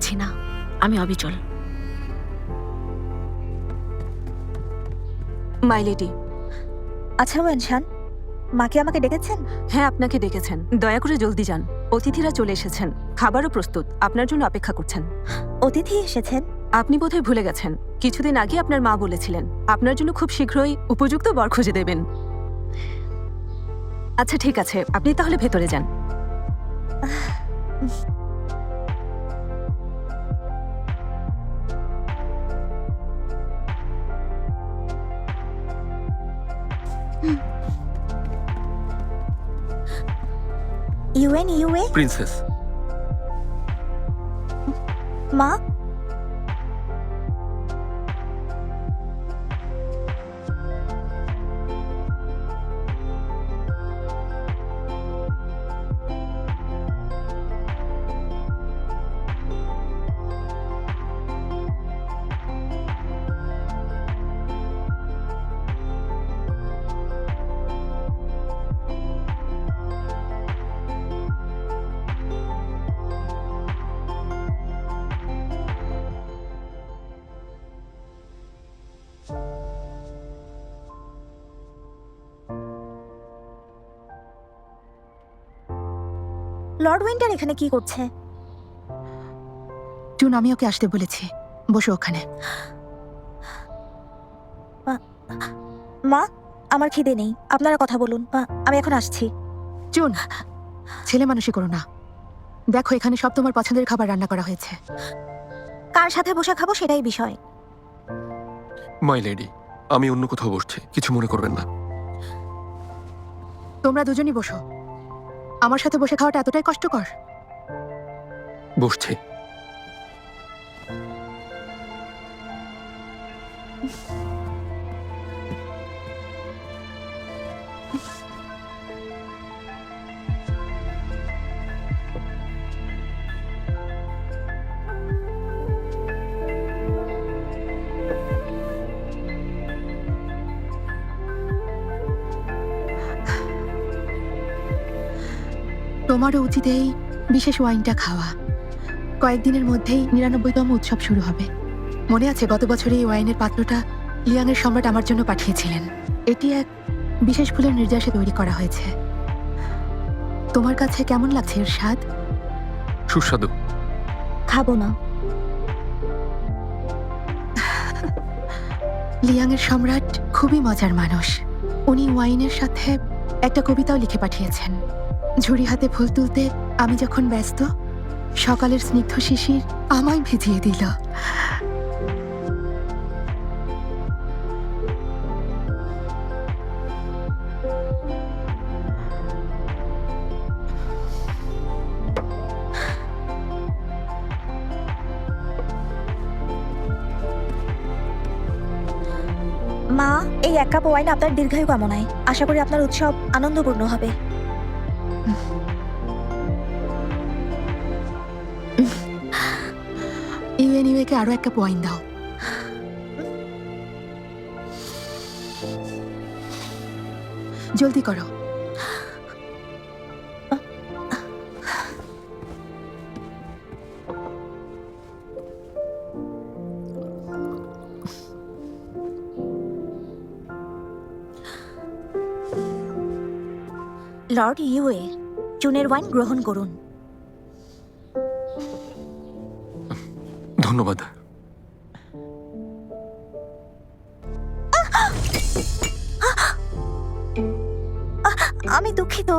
করছি না, আমি অবিচল। My lady. আচ্ছা ওয়েনশান, মাকে আমাকে ডেকেছেন? হ্যাঁ, আপনাকে ডেকেছেন। দয়া করে জলদি যান, অতিথিরা চলে এসেছেন। খাবারও প্রস্তুত, আপনার জন্য অপেক্ষা করছেন। অতিথি এসেছেন? আপনি বোধহয় ভুলে গেছেন, কিছুদিন আগে আপনার মা বলেছিলেন আপনার জন্য খুব শীঘ্রই উপযুক্ত বর খুঁজে দেবেন। আচ্ছা ঠিক আছে, আপনি তাহলে ভেতরে যান। UN UA? প্রিন্সেস। মা, লর্ড উইন্টার এখানে কি করছে? জুন, আমি ওকে আসতে বলেছি, বসো ওখানে। মা, আমার খিদে নেই, আপনারা কথা বলুন। মা, আমি এখন আসছি। জুন, ছেলে মানুষই করো না। দেখো, এখানে সব তোমার পছন্দের খাবার রান্না করা হয়েছে। কার সাথে বসে খাবো সেটাই বিষয়। মাই লেডি, আমি অন্য কোথাও বসছি, কিছু মনে করবেন না। তোমরা দুজনই বসো। আমার সাথে বসে খাওয়াটা এতটাই কষ্টকর? বসছি। তোমারও উচিত এই বিশেষ ওয়াইনটা খাওয়া। কয়েকদিনের মধ্যেই ৯৯তম উৎসব শুরু হবে। মনে আছে গত বছর এই ওয়াইনের পাত্রটা লিয়াংয়ের সম্রাট আমার জন্য পাঠিয়েছিলেন। এটি এক বিশেষ ফুলের নির্যাসে তৈরি করা হয়েছে। তোমার কাছে কেমন লাগছে এর স্বাদ? সুস্বাদু। খাবো না। লিয়াংয়ের সম্রাট খুবই মজার মানুষ। উনি ওয়াইনের সাথে একটা কবিতাও লিখে পাঠিয়েছেন। ঝুড়ি হাতে ফুল তুলতে আমি যখন ব্যস্ত, সকালের স্নিগ্ধ শিশির আমায় ভিজিয়ে দিল। মা, এই এক কাপ ওয়াইন আপনার দীর্ঘায়ু কামনায়। আশা করি আপনার উৎসব আনন্দপূর্ণ হবে। ইউএনইউকে আরো এক কাপ ওয়াইন দাও। জলদি করো। লর্ড ইউএ, চুনের ওয়াইন গ্রহণ করুন। ধন্যবাদ। আমি দুঃখিত,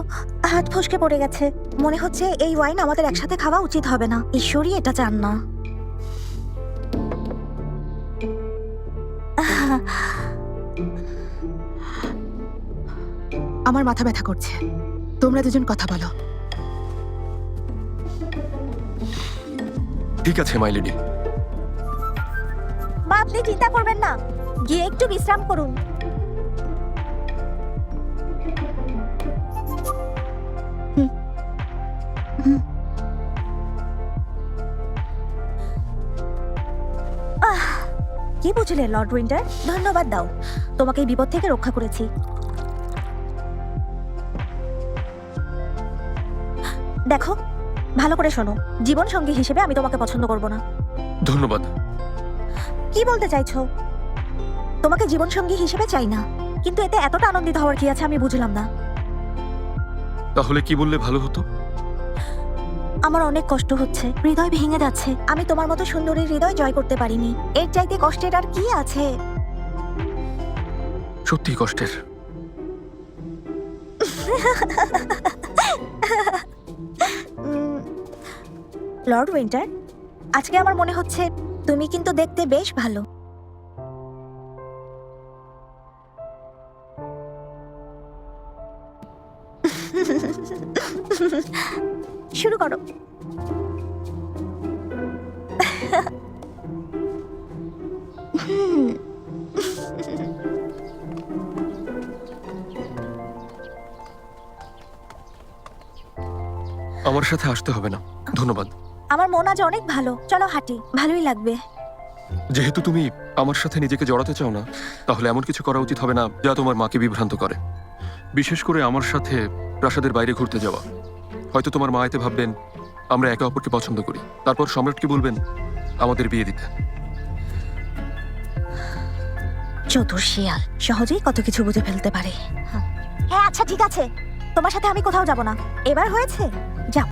হাত ফসকে পড়ে গেছে। মনে হচ্ছে এই ওয়াইন আমাদের একসাথে খাওয়া উচিত হবে না। ঈশ্বরই এটা চান না। আমার মাথা ব্যথা করছে, তোমরা দুজন কথা বলো। ঠিক আছে মাই লেডি। মা, আপনি চিন্তা করবেন না, গিয়ে একটু বিশ্রাম করুন। কি বুঝলে লর্ড উইন্টার? ধন্যবাদ দাও, তোমাকে এই বিপদ থেকে রক্ষা করেছি। দেখো, ভালো করে শোনো, জীবন সঙ্গী হিসেবে আমি তোমাকে পছন্দ করব না। ধন্যবাদ। কি বলতে চাইছো? তোমাকে জীবন সঙ্গী হিসেবে চাই না, কিন্তু এতে এতটা আনন্দিত হওয়ার কি আছে আমি বুঝলাম না। তাহলে কি বললে ভালো হতো? আমার অনেক কষ্ট হচ্ছে, হৃদয় ভেঙে যাচ্ছে। আমি তোমার মতো সুন্দরীর হৃদয় জয় করতে পারিনি। এর চাইতে কষ্টের আর কি আছে? সত্যি কষ্টের। লর্ড উইন্টার, আজকে আমার মনে হচ্ছে তুমি কিন্তু দেখতে বেশ ভালো। শুরু করো। আমার সাথে আসতে হবে না, ধন্যবাদ। আমার মন আজ অনেক ভালো, চলো হাঁটি, ভালোই লাগবে। যেহেতু তুমি আমার সাথে নিজেকে জড়াতে চাও না, তাহলে এমন কিছু করা উচিত হবে না যা তোমার মাকে বিভ্রান্ত করে। বিশেষ করে আমার সাথে প্রাসাদের বাইরে ঘুরতে যাওয়া। হয়তো তোমার মা এতে ভাববেন আমরা একে অপরকে পছন্দ করি, তারপর সম্রাটকে বলবেন আমাদের বিয়ে দিতে। চতুর শিয়াল সহজেই কত কিছু বুঝে ফেলতে পারে। হ্যাঁ আচ্ছা ঠিক আছে, তোমার সাথে আমি কোথাও যাব না। এবার হয়েছে, যাও।